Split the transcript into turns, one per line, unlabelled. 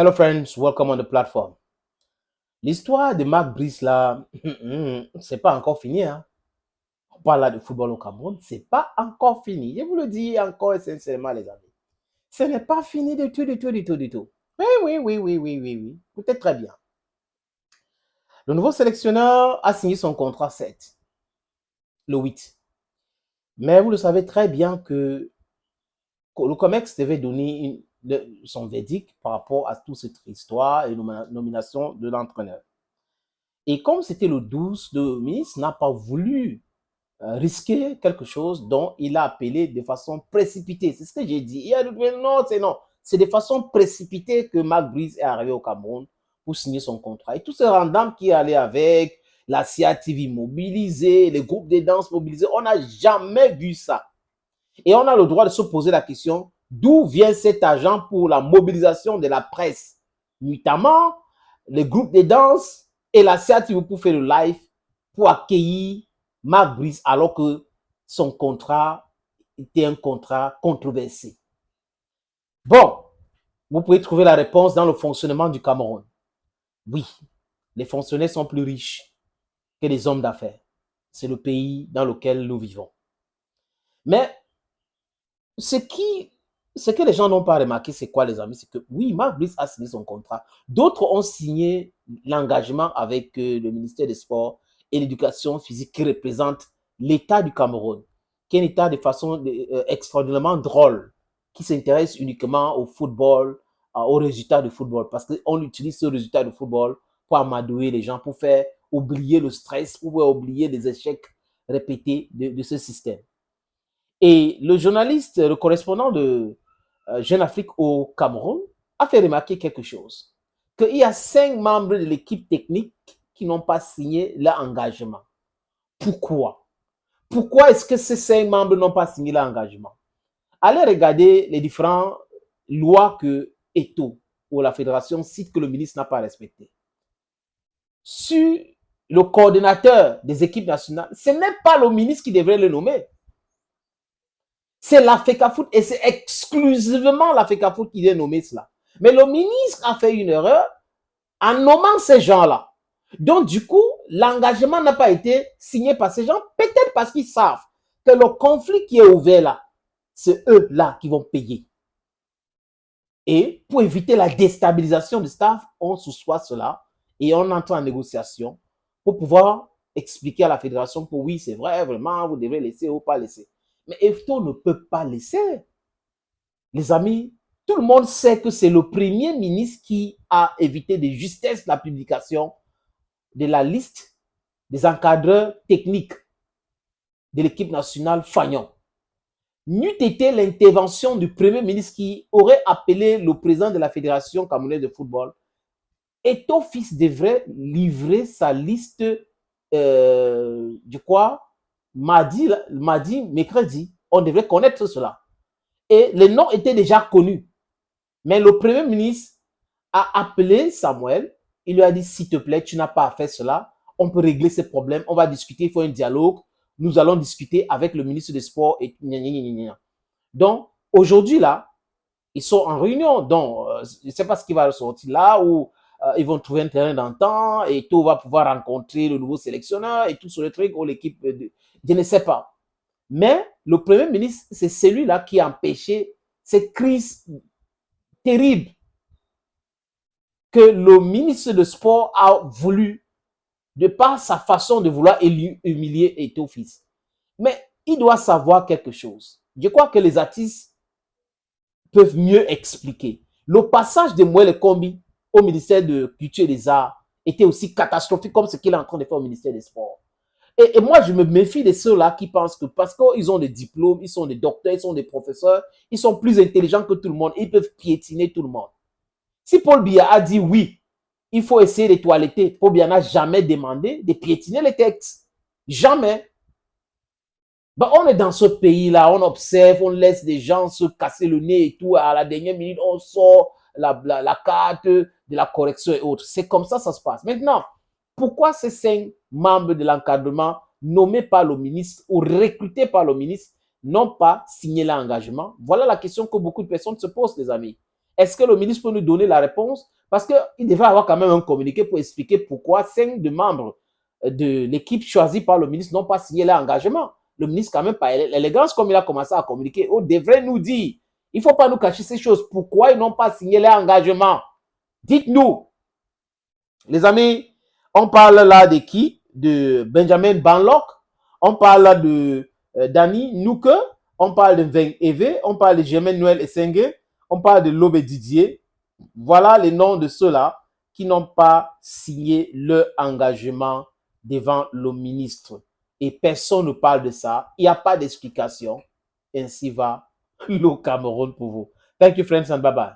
Hello friends, welcome on the platform. L'histoire de Marc Brice là, c'est pas encore fini. Hein. On parle là de football au Cameroun, c'est pas encore fini. Je vous le dis encore et sincèrement les amis. Ce n'est pas fini du tout, du tout, du tout, du tout. Oui. Écoutez très bien. Le nouveau sélectionneur a signé son contrat 7, le 8. Mais vous le savez très bien que le COMEX devait donner son verdict par rapport à toute cette histoire et nomination de l'entraîneur. Et comme c'était le 12, le ministre n'a pas voulu risquer quelque chose dont il a appelé de façon précipitée. C'est ce que j'ai dit. Il a dit, non, c'est non. C'est de façon précipitée que Marc Brice est arrivé au Cameroun pour signer son contrat. Et tout ce rendement qui allait avec, la CIA TV mobilisée, les groupes de danse mobilisés, on n'a jamais vu ça. Et on a le droit de se poser la question, d'où vient cet argent pour la mobilisation de la presse, notamment les groupes de danse et la CIA TV pour faire le live, pour accueillir Marc Brice alors que son contrat était un contrat controversé. Bon, vous pouvez trouver la réponse dans le fonctionnement du Cameroun. Oui, les fonctionnaires sont plus riches que les hommes d'affaires. C'est le pays dans lequel nous vivons. Mais ce que les gens n'ont pas remarqué, c'est quoi les amis? C'est que oui, Marc Brice a signé son contrat. D'autres ont signé l'engagement avec le ministère des Sports et l'Éducation physique qui représente l'État du Cameroun, qui est un État de façon extraordinairement drôle, qui s'intéresse uniquement au football, aux résultats du football, parce qu'on utilise ce résultat du football pour amadouer les gens, pour faire oublier le stress, pour faire oublier les échecs répétés de ce système. Et le journaliste, le correspondant de Jeune Afrique au Cameroun, a fait remarquer quelque chose. Qu'il y a 5 membres de l'équipe technique qui n'ont pas signé leur engagement. Pourquoi? Pourquoi est-ce que ces 5 membres n'ont pas signé leur engagement? Allez regarder les différentes lois que ETO ou la fédération cite que le ministre n'a pas respectées. Sur le coordinateur des équipes nationales, ce n'est pas le ministre qui devrait le nommer. C'est la FECAFOOT et c'est exclusivement la FECAFOOT qui vient nommer cela. Mais le ministre a fait une erreur en nommant ces gens-là. Donc, du coup, l'engagement n'a pas été signé par ces gens, peut-être parce qu'ils savent que le conflit qui est ouvert là, c'est eux-là qui vont payer. Et pour éviter la déstabilisation du staff, on soussoit cela et on entre en négociation pour pouvoir expliquer à la fédération que oui, c'est vrai, vraiment, vous devez laisser ou pas laisser. Mais EFTO ne peut pas laisser. Les amis, tout le monde sait que c'est le premier ministre qui a évité de justesse la publication de la liste des encadreurs techniques de l'équipe nationale Fagnon. N'eût été l'intervention du premier ministre qui aurait appelé le président de la Fédération camerounaise de football, Eto'o Fils devrait livrer sa liste mardi, mercredi. On devrait connaître cela. Et les noms étaient déjà connus. Mais le premier ministre a appelé Samuel. Il lui a dit, s'il te plaît, tu n'as pas à faire cela. On peut régler ces problèmes. On va discuter. Il faut un dialogue. Nous allons discuter avec le ministre des Sports. Et donc, aujourd'hui, là, ils sont en réunion. Donc, je ne sais pas ce qui va ressortir là, où ils vont trouver un terrain d'entente et tout va pouvoir rencontrer le nouveau sélectionneur et tout sur le truc, ou l'équipe, je ne sais pas. Mais le premier ministre, c'est celui-là qui a empêché cette crise terrible que le ministre de Sport a voulu, de par sa façon de vouloir humilier Eto'o Fils. Mais il doit savoir quelque chose. Je crois que les artistes peuvent mieux expliquer. Le passage de Moelle Kombi au ministère de Culture et des Arts était aussi catastrophique comme ce qu'il est en train de faire au ministère des Sports. Et moi, je me méfie de ceux-là qui pensent que parce qu'ils ont des diplômes, ils sont des docteurs, ils sont des professeurs, ils sont plus intelligents que tout le monde, ils peuvent piétiner tout le monde. Si Paul Biya a dit oui, il faut essayer de toiletter, Paul Biya n'a jamais demandé de piétiner les textes. Jamais. Ben, on est dans ce pays-là, on observe, on laisse des gens se casser le nez et tout. À la dernière minute, on sort la carte de la correction et autres. C'est comme ça se passe. Maintenant, pourquoi ces 5 membres de l'encadrement nommés par le ministre ou recrutés par le ministre n'ont pas signé l'engagement? Voilà la question que beaucoup de personnes se posent, les amis. Est-ce que le ministre peut nous donner la réponse? Parce qu'il devrait avoir quand même un communiqué pour expliquer pourquoi 5 des membres de l'équipe choisie par le ministre n'ont pas signé leur engagement. Le ministre, quand même, par l'élégance, comme il a commencé à communiquer, devrait nous dire. Il ne faut pas nous cacher ces choses. Pourquoi ils n'ont pas signé leur engagement? Dites-nous. Les amis, on parle là de qui? De Benjamin Banlock. On parle là de Danny Nouke. On parle de Veng Eve. On parle de Germaine Noël Essenge. On parle de Lobe Didier. Voilà les noms de ceux-là qui n'ont pas signé leur engagement devant le ministre. Et personne ne parle de ça. Il n'y a pas d'explication. Ainsi va le Cameroun pour vous. Thank you, friends, and bye-bye.